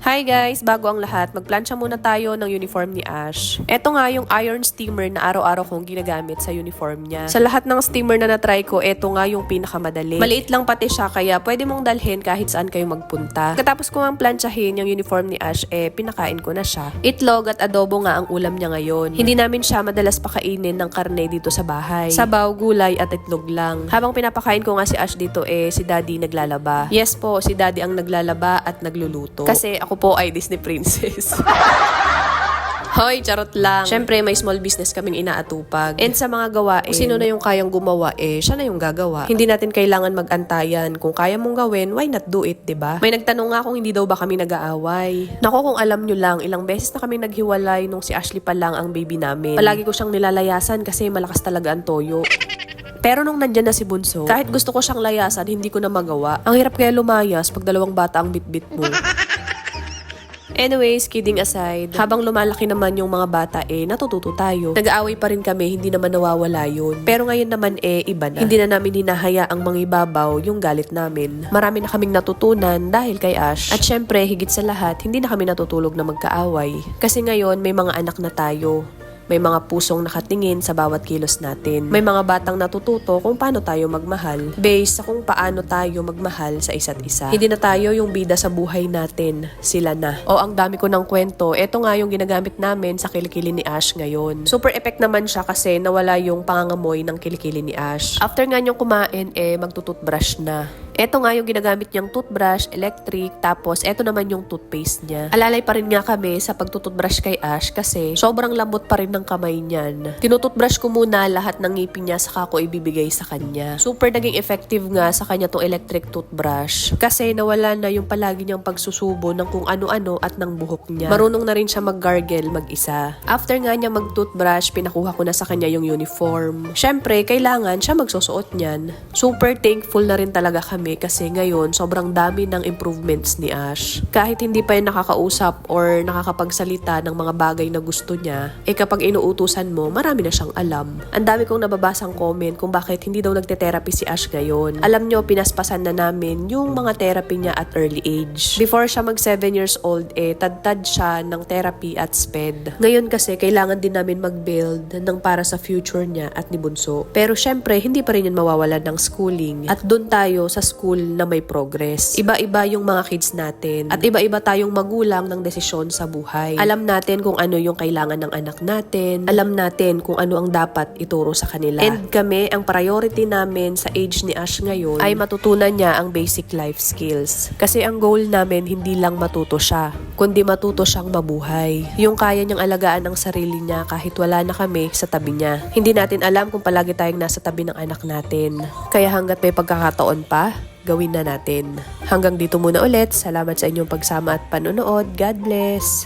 Hi guys! Bago ang lahat, magplansya muna tayo ng uniform ni Ash. Ito nga yung iron steamer na araw-araw kong ginagamit sa uniform niya. Sa lahat ng steamer na natry ko, ito nga yung pinakamadali. Maliit lang pati siya kaya pwede mong dalhin kahit saan kayo magpunta. Katapos ko ang plansyahin yung uniform ni Ash, pinakain ko na siya. Itlog at adobo nga ang ulam niya ngayon. Hindi namin siya madalas pakainin ng karne dito sa bahay. Sabaw, gulay at itlog lang. Habang pinapakain ko nga si Ash dito, si Daddy naglalaba. Yes po, si Daddy ang naglalaba at nagluluto. Kasi ako po ay Disney princess. Hoy, charot lang. Siyempre, may small business kaming inaatupag. And sa mga gawain, kung sino na yung kayang gumawa, siya na yung gagawa. Hindi natin kailangan mag-antayan. Kung kaya mong gawin, why not do it, diba? May nagtanong nga kung hindi daw ba kami nag-aaway. Nako, kung alam nyo lang, ilang beses na kami naghiwalay nung si Ashley pa lang ang baby namin. Palagi ko siyang nilalayasan kasi malakas talaga ang toyo. Pero nung nandyan na si Bunso, kahit gusto ko siyang layasan, hindi ko na magawa. Ang hirap kaya lumayas pag dalawang bata ang bitbit mo. Anyways, kidding aside, habang lumalaki naman yung mga bata, natututo tayo. Nag-aaway pa rin kami, hindi naman nawawala yun. Pero ngayon naman, iba na. Hindi na namin hinahayaang mangibabaw yung galit namin. Marami na kaming natutunan dahil kay Ash. At syempre, higit sa lahat, hindi na kami natutulog na magkaaway. Kasi ngayon, may mga anak na tayo. May mga pusong nakatingin sa bawat kilos natin. May mga batang natututo kung paano tayo magmahal based sa kung paano tayo magmahal sa isa't isa. Hindi na tayo yung bida sa buhay natin. Sila na. O ang dami ko ng kwento, eto nga yung ginagamit namin sa kilikili ni Ash ngayon. Super effect naman siya kasi nawala yung pangangamoy ng kilikili ni Ash. After nga niyong kumain, magtututbrush na. Eto nga yung ginagamit niyang toothbrush, electric, tapos eto naman yung toothpaste niya. Alalay pa rin nga kami sa pagtututbrush kay Ash kasi sobrang lambot pa rin ng kamay niyan. Tinututbrush ko muna lahat ng ngipin niya saka ko ibibigay sa kanya. Super naging effective nga sa kanya tong electric toothbrush kasi nawala na yung palagi niyang pagsusubo ng kung ano-ano at ng buhok niya. Marunong na rin siya mag-gargle mag-isa. After nga niya mag-toothbrush, pinakuha ko na sa kanya yung uniform. Syempre, kailangan siya magsusuot niyan. Super thankful na rin talaga kami kasi ngayon sobrang dami ng improvements ni Ash. Kahit hindi pa yung nakakausap or nakakapagsalita ng mga bagay na gusto niya, kapag inuutusan mo, marami na siyang alam. Ang dami kong nababasang comment kung bakit hindi daw nagte-therapy si Ash ngayon. Alam nyo, pinaspasan na namin yung mga therapy niya at early age. Before siya mag 7 years old, tad-tad siya ng therapy at SPED. Ngayon kasi, kailangan din namin mag-build ng para sa future niya at ni Bunso. Pero syempre, hindi pa rin yun mawawalan ng schooling. At doon tayo sa school na may progress. Iba-iba yung mga kids natin. At iba-iba tayong magulang ng desisyon sa buhay. Alam natin kung ano yung kailangan ng anak natin. Alam natin kung ano ang dapat ituro sa kanila. And kami, ang priority namin sa age ni Ash ngayon ay matutunan niya ang basic life skills. Kasi ang goal namin hindi lang matuto siya, kundi matuto siyang mabuhay. Yung kaya niyang alagaan ang sarili niya kahit wala na kami sa tabi niya. Hindi natin alam kung palagi tayong nasa tabi ng anak natin. Kaya hanggat may pagkakataon pa, gawin na natin. Hanggang dito muna ulit. Salamat sa inyong pagsama at panonood. God bless!